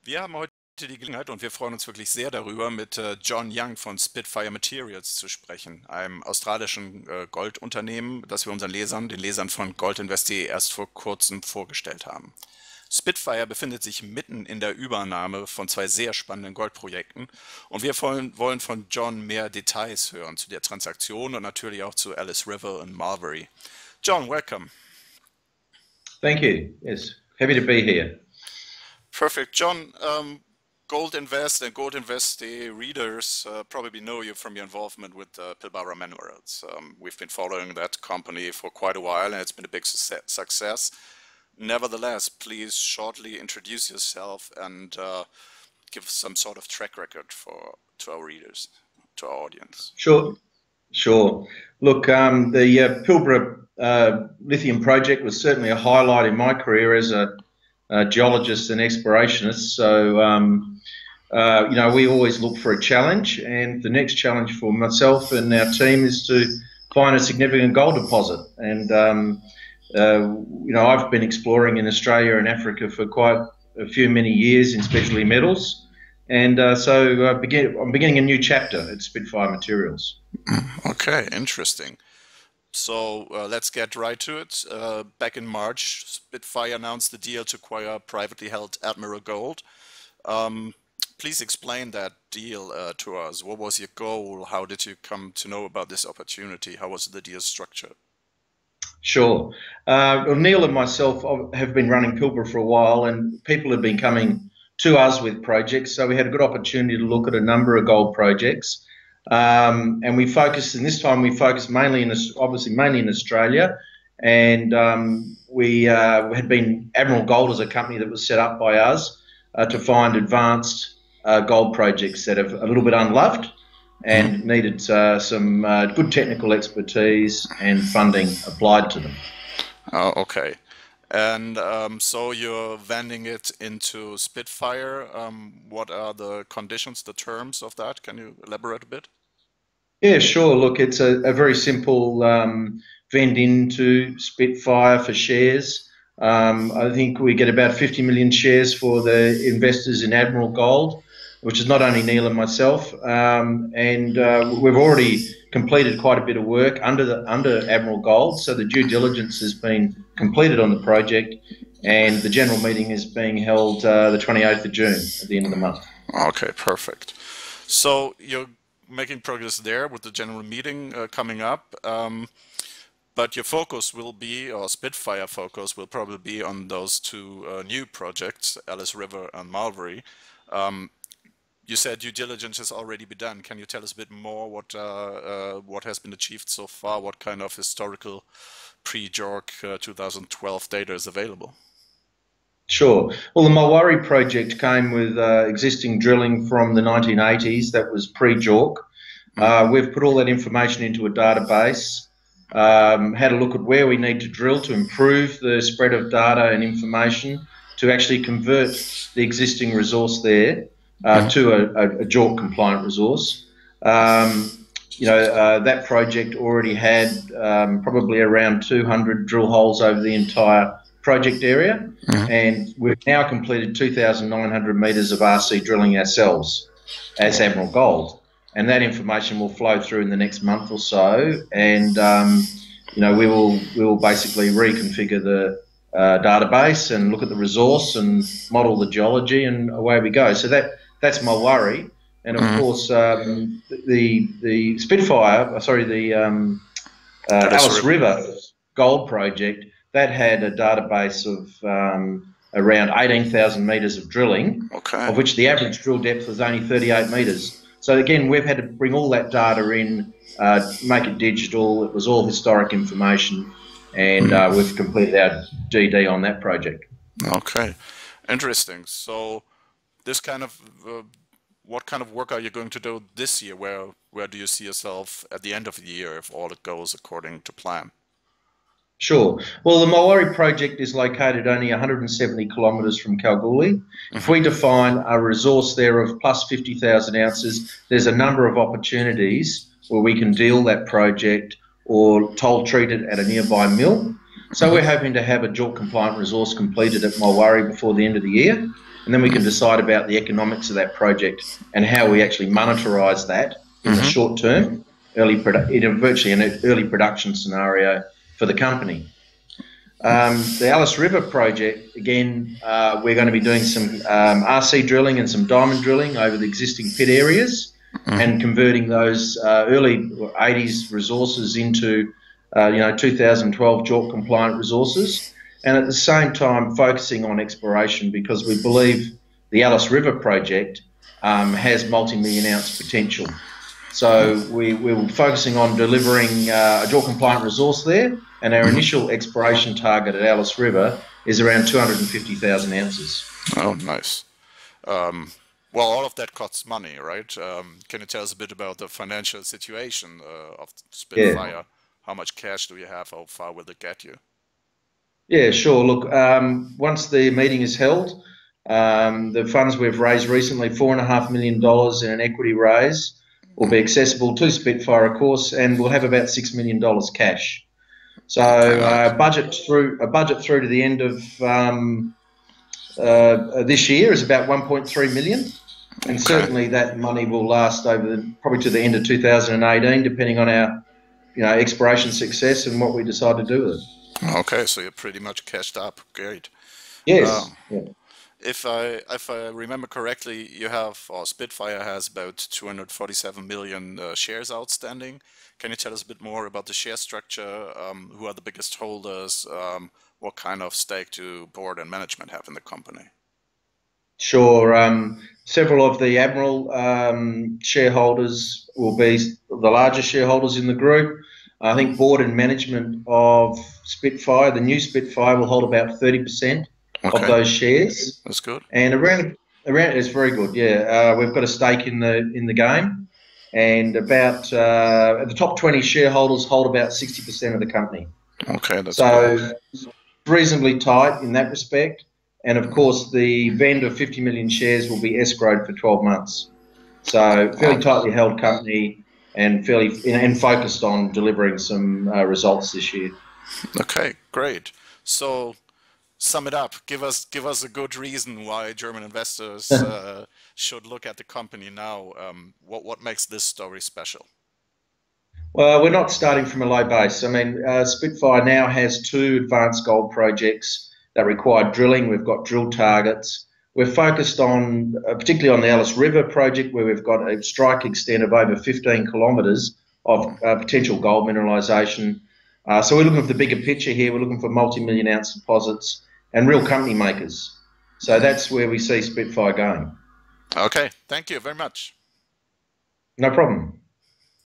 Wir haben heute die Gelegenheit und wir freuen uns wirklich sehr darüber, mit John Young von Spitfire Materials zu sprechen, einem australischen Goldunternehmen, das wir unseren Lesern, den Lesern von GOLDINVEST erst vor kurzem vorgestellt haben. Spitfire befindet sich mitten in der Übernahme von zwei sehr spannenden Goldprojekten und wir wollen von John mehr Details hören zu der Transaktion und natürlich auch zu Alice River und Mulwarrie. John, welcome. Thank you. Yes, happy to be here. Perfect. John, GOLDINVEST and GOLDINVEST readers probably know you from your involvement with Pilbara Minerals. We've been following that company for quite a while and it's been a big success. Nevertheless, please shortly introduce yourself and give some sort of track record to our readers, to our audience. Sure. Look, the Pilbara lithium project was certainly a highlight in my career as a geologist and explorationist. So, you know, we always look for a challenge, and the next challenge for myself and our team is to find a significant gold deposit. And you know, I've been exploring in Australia and Africa for quite many years in specialty metals, and so I'm beginning a new chapter at Spitfire Materials. Okay, interesting. So let's get right to it. Back in March, Spitfire announced the deal to acquire privately held Admiral Gold. Please explain that deal to us. What was your goal? How did you come to know about this opportunity? How was the deal structured? Sure. Well, Neil and myself have been running Pilbara for a while, and people have been coming to us with projects. So we had a good opportunity to look at a number of gold projects. And we focused, and this time we focused mainly in Australia, and we had been Admiral Gold as a company that was set up by us to find advanced gold projects that are a little bit unloved and needed some good technical expertise and funding applied to them. Okay. And so you're vending it into Spitfire. What are the conditions, the terms of that? Can you elaborate a bit? Yeah, sure. Look, it's a very simple vend into Spitfire for shares. I think we get about 50 million shares for the investors in Admiral Gold, which is not only Neil and myself. And we've already completed quite a bit of work under Admiral Gold, so the due diligence has been completed on the project, and the general meeting is being held the 28th of June at the end of the month. Okay, perfect. So you're making progress there with the general meeting coming up, but your focus will be, or Spitfire focus will probably be on those two new projects, Alice River and Mulwarrie. You said due diligence has already been done. Can you tell us a bit more what has been achieved so far? What kind of historical pre-JORC 2012 data is available? Sure. Well, the Mulwarrie project came with existing drilling from the 1980s that was pre-JORC. We've put all that information into a database, had a look at where we need to drill to improve the spread of data and information to actually convert the existing resource there to a JORC compliant resource. You know, that project already had probably around 200 drill holes over the entire project area, and we've now completed 2,900 metres of RC drilling ourselves as Admiral Gold, and that information will flow through in the next month or so, and you know, we will basically reconfigure the database and look at the resource and model the geology, and away we go. So that's Mulwarrie, and of course the Spitfire, sorry, the Alice River gold project, that had a database of around 18,000 metres of drilling, of which the average drill depth was only 38 metres. So again, we've had to bring all that data in, make it digital. It was all historic information, and we've completed our DD on that project. Okay, interesting. So this kind of, what kind of work are you going to do this year? Where do you see yourself at the end of the year if all it goes according to plan? Sure. Well, the Mulwarrie project is located only 170 kilometres from Kalgoorlie. If we define a resource there of plus 50,000 ounces, there's a number of opportunities where we can deal that project or toll treat it at a nearby mill. So we're hoping to have a JORC compliant resource completed at Mulwarrie before the end of the year. and then we can decide about the economics of that project and how we actually monetize that in the short term, virtually an early production scenario for the company. The Alice River project, again, we're going to be doing some RC drilling and some diamond drilling over the existing pit areas and converting those early 80s resources into 2012 JORC compliant resources, and at the same time focusing on exploration, because we believe the Alice River project has multi-million ounce potential. So we're focusing on delivering a JORC compliant resource there, and our initial exploration target at Alice River is around 250,000 ounces. Oh, nice. Well, all of that costs money, right? Can you tell us a bit about the financial situation of Spitfire? Yeah. How much cash do you have? How far will it get you? Yeah, sure. Look, once the meeting is held, the funds we've raised recently, $4.5 million in an equity raise, will be accessible to Spitfire, of course, and we'll have about $6 million cash. So a budget through to the end of this year is about 1.3 million, and certainly that money will last over probably to the end of 2018, depending on our exploration success and what we decide to do with it. Okay, so you're pretty much cashed up. Great. Yes. Yeah. If I remember correctly, Spitfire has about 247 million shares outstanding. Can you tell us a bit more about the share structure? Who are the biggest holders? What kind of stake do board and management have in the company? Sure. Several of the Admiral shareholders will be the largest shareholders in the group. I think board and management of Spitfire, the new Spitfire, will hold about 30% of those shares. That's good. And around it's very good. Yeah, we've got a stake in the game, and about the top 20 shareholders hold about 60% of the company. Okay, that's so reasonably tight in that respect. And of course, the vendor of 50 million shares will be escrowed for 12 months. So fairly tightly held company, and focused on delivering some results this year. Okay, great. So sum it up. Give us a good reason why German investors should look at the company now. What makes this story special? Well, we're not starting from a low base. I mean, Spitfire now has 2 advanced gold projects that require drilling. We've got drill targets. We're focused on, particularly on the Alice River project, where we've got a strike extent of over 15 kilometres of potential gold mineralisation. So we're looking for the bigger picture here. We're looking for multi-million ounce deposits and real company makers. So that's where we see Spitfire going. Okay, thank you very much. No problem.